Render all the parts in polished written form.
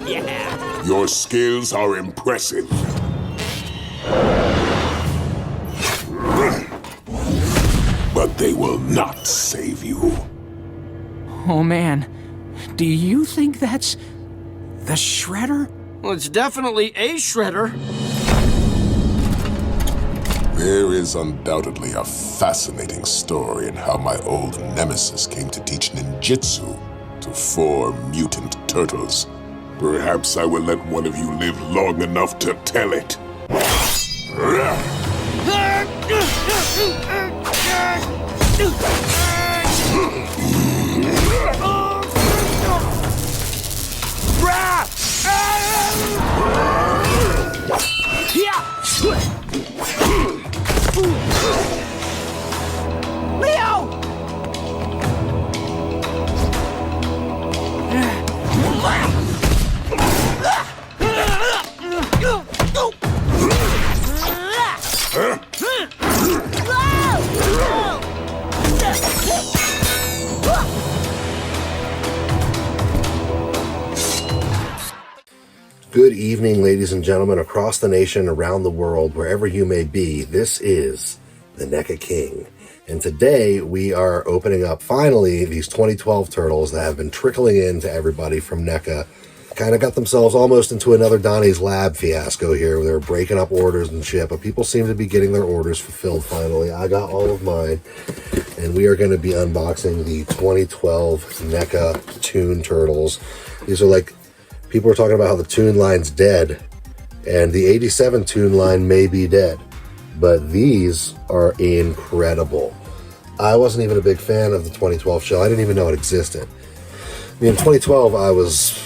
Yeah. Your skills are impressive. But they will not save you. Oh man, do you think that's the Shredder? Well, it's definitely a Shredder. There is undoubtedly a fascinating story in how my old nemesis came to teach ninjutsu to 4 mutant turtles. Perhaps I will let one of you live long enough to tell it. Leo! Good evening, ladies and gentlemen, across the nation, around the world, wherever you may be. This is the NECA King. And today we are opening up, finally, these 2012 turtles that have been trickling in to everybody from NECA. Kind of got themselves almost into another Donnie's Lab fiasco here, where they were breaking up orders and shit, but people seem to be getting their orders fulfilled finally. I got all of mine, and we are going to be unboxing the 2012 NECA Toon turtles. These are like, people are talking about how the Toon line's dead, and the 87 Toon line may be dead, but these are incredible. I wasn't even a big fan of the 2012 show. I didn't even know it existed. I mean, in 2012, I was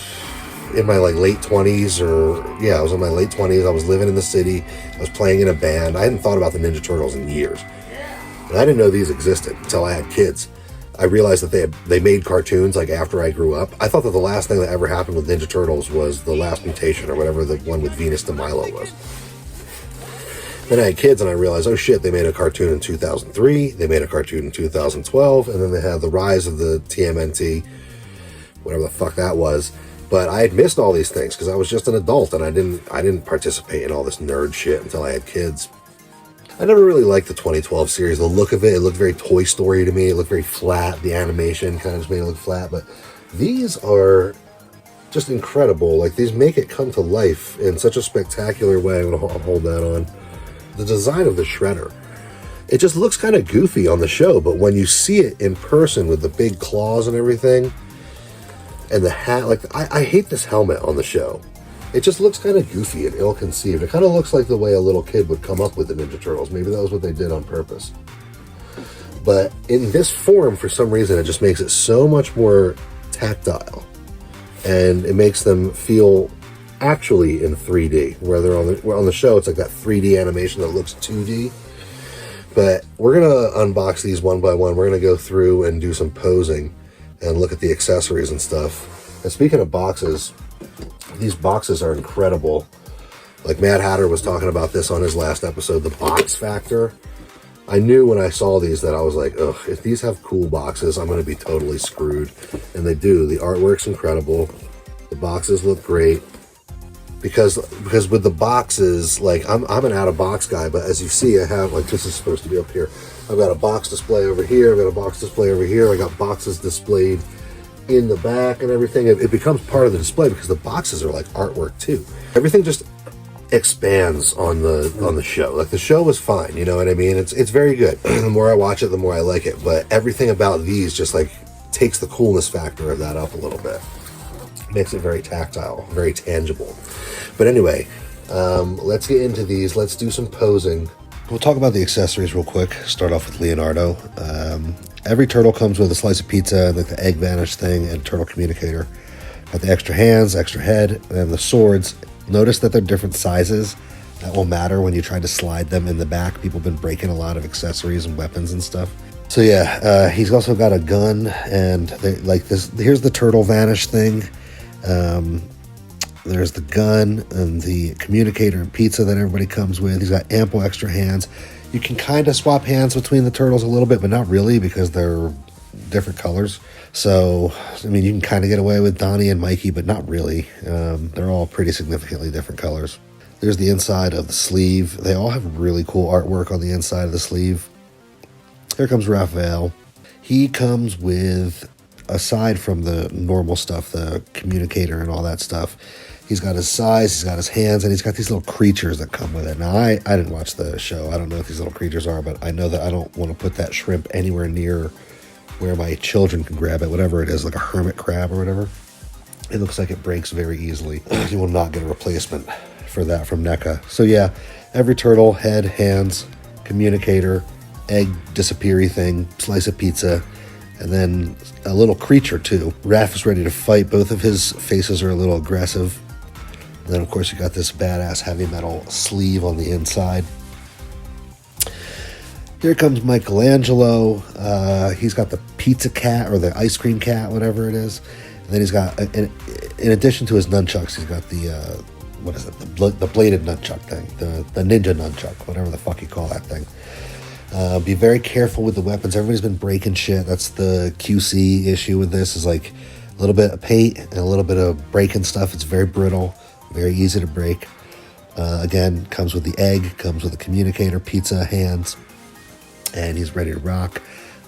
in my late 20s, I was in my late 20s. I was living in the city. I was playing in a band. I hadn't thought about the Ninja Turtles in years. And I didn't know these existed until I had kids. I realized that they made cartoons like after I grew up. I thought that the last thing that ever happened with Ninja Turtles was the last mutation, or whatever the one with Venus de Milo was. Then I had kids and I realized, oh shit, they made a cartoon in 2003, they made a cartoon in 2012, and then they had the rise of the TMNT, whatever the fuck that was. But I had missed all these things because I was just an adult, and I didn't participate in all this nerd shit until I had kids. I never really liked the 2012 series. The look of it looked very Toy Story to me. It looked very flat. The animation kind of just made it look flat. But these are just incredible. Like, these make it come to life in such a spectacular way. I'm going to hold that on. The design of the Shredder, it just looks kind of goofy on the show. But when you see it in person with the big claws and everything, and the hat, like, I hate this helmet on the show. It just looks kind of goofy and ill-conceived. It kind of looks like the way a little kid would come up with the Ninja Turtles. Maybe that was what they did on purpose. But in this form, for some reason, it just makes it so much more tactile. And it makes them feel actually in 3D. Where they're on the show, it's like that 3D animation that looks 2D. But we're going to unbox these one by one. We're going to go through and do some posing and look at the accessories and stuff. And speaking of boxes, these boxes are incredible. Like Mad Hatter was talking about this on his last episode, the box factor. I knew when I saw these that I was like, ugh, if these have cool boxes, I'm going to be totally screwed. And they do. The artwork's incredible. The boxes look great. Because with the boxes, like, I'm an out-of-box guy, but as you see, I have, like, this is supposed to be up here. I've got a box display over here. I've got a box display over here. I got boxes displayed in the back and everything. It becomes part of the display because the boxes are like artwork too. Everything just expands on the show. Like, the show was fine, you know what I mean? It's very good. The more I watch it, the more I like it. But everything about these just like takes the coolness factor of that up a little bit. Makes it very tactile, very tangible. But anyway, let's get into these. Let's do some posing. We'll talk about the accessories real quick. Start off with Leonardo. Every turtle comes with a slice of pizza, like the egg vanish thing, and turtle communicator. Got the extra hands, extra head, and the swords. Notice that they're different sizes. That will matter when you try to slide them in the back. People have been breaking a lot of accessories and weapons and stuff. So yeah, he's also got a gun, and like this. Here's the turtle vanish thing. There's the gun and the communicator and pizza that everybody comes with. He's got ample extra hands. You can kind of swap hands between the turtles a little bit, but not really, because they're different colors. So, I mean, you can kind of get away with Donnie and Mikey, but not really. They're all pretty significantly different colors. There's the inside of the sleeve. They all have really cool artwork on the inside of the sleeve. Here comes Raphael. He comes with, aside from the normal stuff, the communicator and all that stuff, he's got his size, he's got his hands, and he's got these little creatures that come with it. Now, I didn't watch the show. I don't know what these little creatures are, but I know that I don't want to put that shrimp anywhere near where my children can grab it, whatever it is, like a hermit crab or whatever. It looks like it breaks very easily. You will not get a replacement for that from NECA. So yeah, every turtle, head, hands, communicator, egg disappeary thing, slice of pizza, and then a little creature too. Raph is ready to fight. Both of his faces are a little aggressive. And then of course you got this badass heavy metal sleeve on the inside. Here comes Michelangelo. He's got the pizza cat or the ice cream cat, whatever it is. And then he's got, in addition to his nunchucks, he's got the, what is it? The bladed nunchuck thing. The ninja nunchuck, whatever the fuck you call that thing. Be very careful with the weapons. Everybody's been breaking shit. That's the QC issue with this, is like a little bit of paint and a little bit of breaking stuff. It's very brittle, very easy to break. Again, comes with the egg, comes with the communicator, pizza, hands, and he's ready to rock.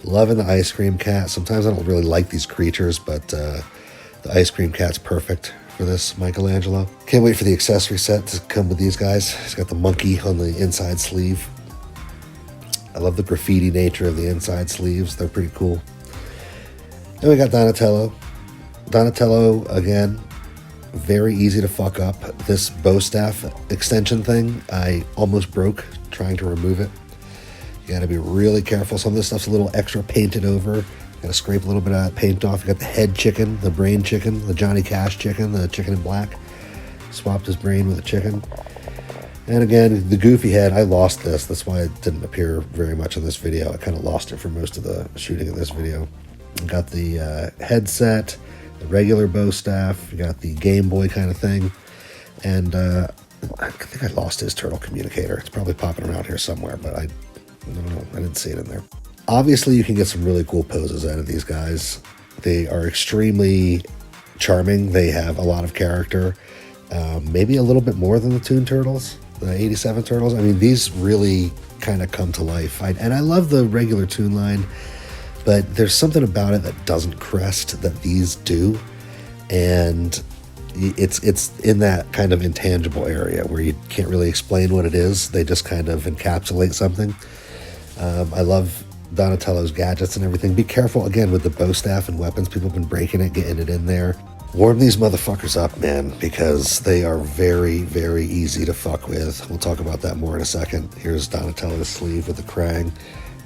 Loving the ice cream cat. Sometimes I don't really like these creatures, but the ice cream cat's perfect for this Michelangelo. Can't wait for the accessory set to come with these guys. He's got the monkey on the inside sleeve. I love the graffiti nature of the inside sleeves. They're pretty cool. Then we got Donatello. Donatello, again, very easy to fuck up. This bow staff extension thing, I almost broke trying to remove it. You gotta be really careful. Some of this stuff's a little extra painted over. Gotta scrape a little bit of that paint off. You got the head chicken, the brain chicken, the Johnny Cash chicken, the chicken in black. Swapped his brain with a chicken. And again, the goofy head, I lost this. That's why it didn't appear very much in this video. I kind of lost it for most of the shooting of this video. You got the headset, the regular bow staff. You got the Game Boy kind of thing. And I think I lost his turtle communicator. It's probably popping around here somewhere, but I don't know. I didn't see it in there. Obviously, you can get some really cool poses out of these guys. They are extremely charming. They have a lot of character. Maybe a little bit more than the Toon Turtles, the 87 Turtles. I mean, these really kind of come to life. And I love the regular Toon line, but there's something about it that doesn't crest that these do. And it's in that kind of intangible area where you can't really explain what it is. They just kind of encapsulate something. I love Donatello's gadgets and everything. Be careful, again, with the bow staff and weapons. People have been breaking it, getting it in there. Warm these motherfuckers up, man, because they are very, very easy to fuck with. We'll talk about that more in a second. Here's Donatello's sleeve with the Krang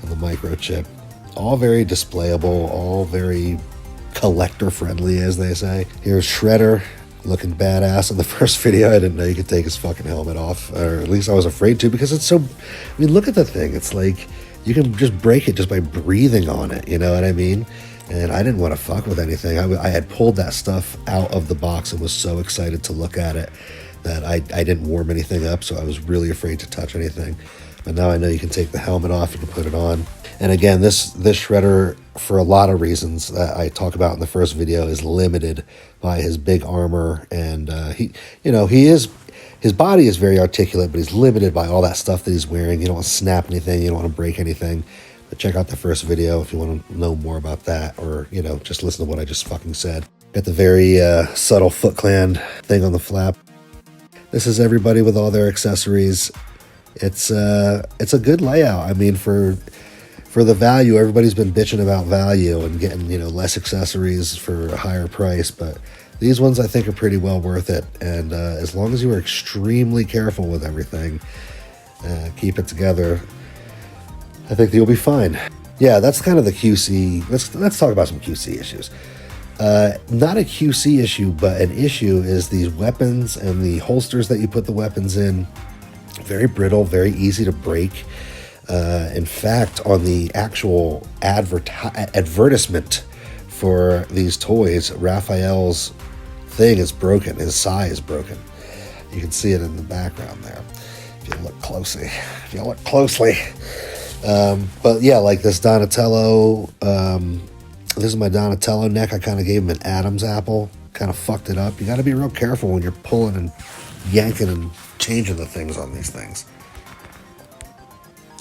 and the microchip. All very displayable, all very collector-friendly, as they say. Here's Shredder, looking badass. In the first video, I didn't know you could take his fucking helmet off, or at least I was afraid to, because it's so... I mean, look at the thing. It's like, you can just break it just by breathing on it, you know what I mean? And I didn't want to fuck with anything. I had pulled that stuff out of the box and was so excited to look at it that I didn't warm anything up, so I was really afraid to touch anything. But now I know you can take the helmet off, you can put it on. And again, this Shredder, for a lot of reasons that I talk about in the first video, is limited by his big armor. And his body is very articulate, but he's limited by all that stuff that he's wearing. You don't want to snap anything, you don't want to break anything. But check out the first video if you want to know more about that, or, just listen to what I just fucking said. Got the very subtle Foot Clan thing on the flap. This is everybody with all their accessories. It's a good layout. I mean, for the value, everybody's been bitching about value and getting, less accessories for a higher price, but these ones I think are pretty well worth it. And as long as you are extremely careful with everything, keep it together, I think you'll be fine. Yeah, that's kind of the QC. Let's talk about some QC issues. Not a QC issue, but an issue is these weapons and the holsters that you put the weapons in. Very brittle, very easy to break. In fact, on the actual advertisement for these toys, Raphael's thing is broken. His sai is broken. You can see it in the background there if you look closely. But yeah, like this Donatello, This is my Donatello neck. I kind of gave him an Adam's apple, kind of fucked it up. You got to be real careful when you're pulling and yanking and changing the things on these things.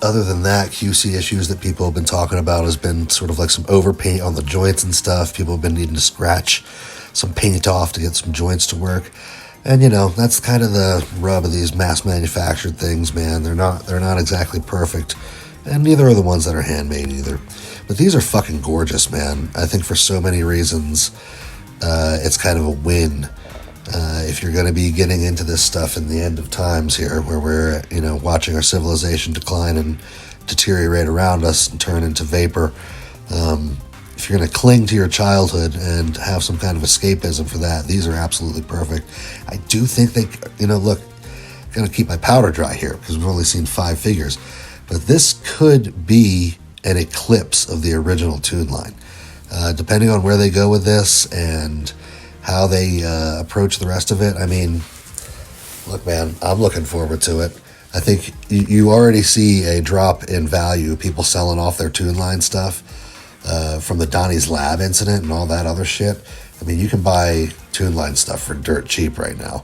Other than that, QC issues that people have been talking about has been sort of like some overpaint on the joints and stuff. People have been needing to scratch some paint off to get some joints to work. And you know, that's kind of the rub of these mass manufactured things, man. They're not exactly perfect. And neither are the ones that are handmade either. But these are fucking gorgeous, man. I think for so many reasons, it's kind of a win. If you're going to be getting into this stuff in the end of times here, where we're, you know, watching our civilization decline and deteriorate around us and turn into vapor, if you're going to cling to your childhood and have some kind of escapism for that, these are absolutely perfect. I do think they, you know, look, I'm going to keep my powder dry here because we've only seen 5 figures, but this could be an eclipse of the original Toon line. Depending on where they go with this and how they approach the rest of it. I mean, look, man, I'm looking forward to it. I think you already see a drop in value, people selling off their Toon line stuff from the Donnie's Lab incident and all that other shit. I mean, you can buy Toon line stuff for dirt cheap right now.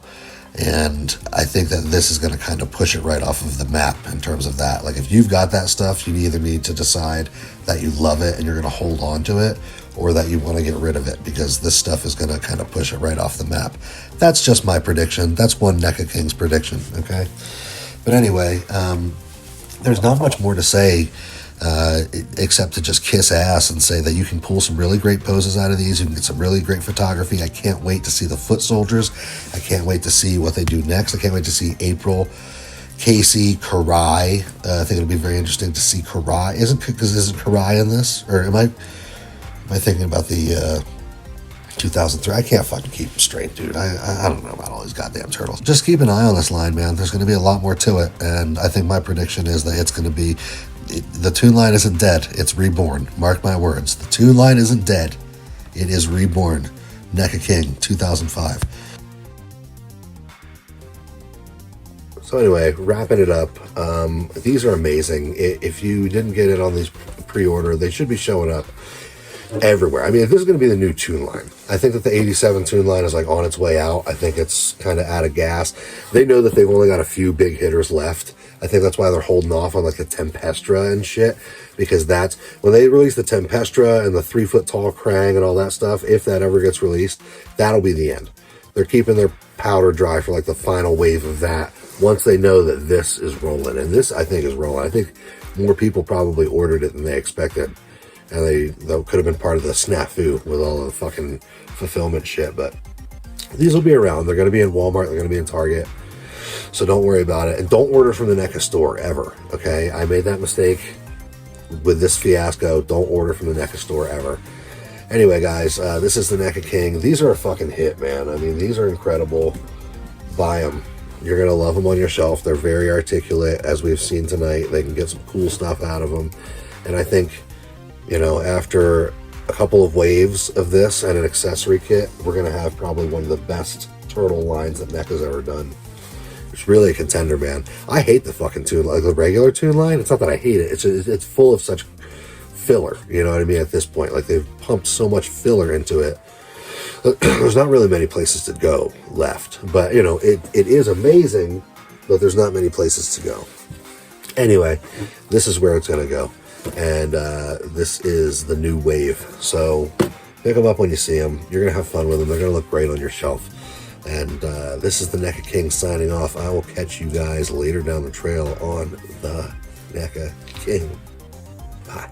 And I think that this is going to kind of push it right off of the map in terms of that. Like, if you've got that stuff, you either need to decide that you love it and you're going to hold on to it, or that you want to get rid of it, because this stuff is going to kind of push it right off the map. That's just my prediction. That's one NECA King's prediction, okay? But anyway, there's not much more to say except to just kiss ass and say that you can pull some really great poses out of these. You can get some really great photography. I can't wait to see the foot soldiers. I can't wait to see what they do next. I can't wait to see April, Casey, Karai. I think it'll be very interesting to see Karai. Isn't Karai in this? Or am I thinking about the 2003? I can't fucking keep them straight, dude. I don't know about all these goddamn turtles. Just keep an eye on this line, man. There's going to be a lot more to it. And I think my prediction is that it's going to be... the Toon line isn't dead. It's reborn. Mark my words. The Toon line isn't dead. It is reborn. NECA King, 2005. So anyway, wrapping it up. These are amazing. If you didn't get it on these pre-order, they should be showing up everywhere. I mean, if this is going to be the new Toon line, I think that the 87 Toon line is like on its way out. I think it's kind of out of gas. They know that they've only got a few big hitters left. I think that's why they're holding off on like the Tempestra and shit, because that's when they release the Tempestra and the 3-foot tall Krang and all that stuff. If that ever gets released, that'll be the end. They're keeping their powder dry for like the final wave of that once they know that this is rolling. And this, I think, is rolling. I think more people probably ordered it than they expected. And they could have been part of the snafu with all the fucking fulfillment shit. But these will be around. They're going to be in Walmart. They're going to be in Target. So don't worry about it. And don't order from the NECA store ever. Okay? I made that mistake with this fiasco. Don't order from the NECA store ever. Anyway, guys, this is the NECA King. These are a fucking hit, man. I mean, these are incredible. Buy them. You're going to love them on your shelf. They're very articulate, as we've seen tonight. They can get some cool stuff out of them. And I think, you know, after a couple of waves of this and an accessory kit, we're going to have probably one of the best turtle lines that NECA's ever done. It's really a contender, man. I hate the fucking Toon line. Like the regular Toon line, it's not that I hate it. It's full of such filler, you know what I mean, at this point. Like, they've pumped so much filler into it. There's not really many places to go left. But, you know, it is amazing, but there's not many places to go. Anyway, this is where it's going to go. And this is the new wave. So pick them up when you see them. You're going to have fun with them. They're going to look great on your shelf. And this is the NECA King signing off. I will catch you guys later down the trail on the NECA King. Bye.